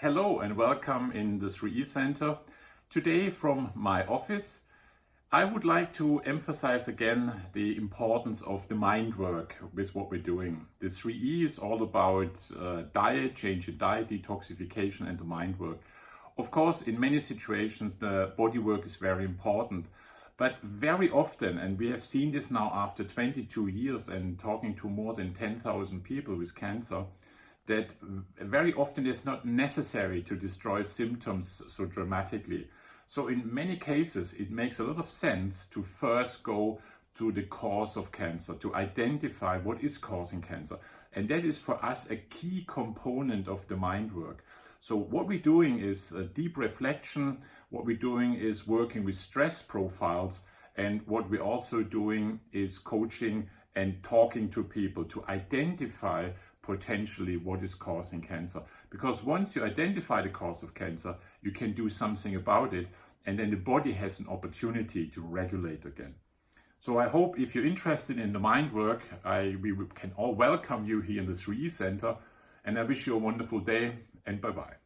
Hello and welcome in the 3E Center. Today from my office, I would like to emphasize again the importance of the mind work with what we're doing. The 3E is all about diet, change in diet, detoxification and the mind work. Of course, in many situations, the body work is very important. But very often, and we have seen this now after 22 years and talking to more than 10,000 people with cancer, that very often it's not necessary to destroy symptoms so dramatically. So in many cases, it makes a lot of sense to first go to the cause of cancer, to identify what is causing cancer. And that is for us a key component of the mind work. So what we're doing is a deep reflection. What we're doing is working with stress profiles. And what we're also doing is coaching and talking to people to identify potentially what is causing cancer. Because once you identify the cause of cancer, you can do something about it, and then the body has an opportunity to regulate again. So I hope if you're interested in the mind work, we can all welcome you here in the 3E Center, and I wish you a wonderful day, and bye-bye.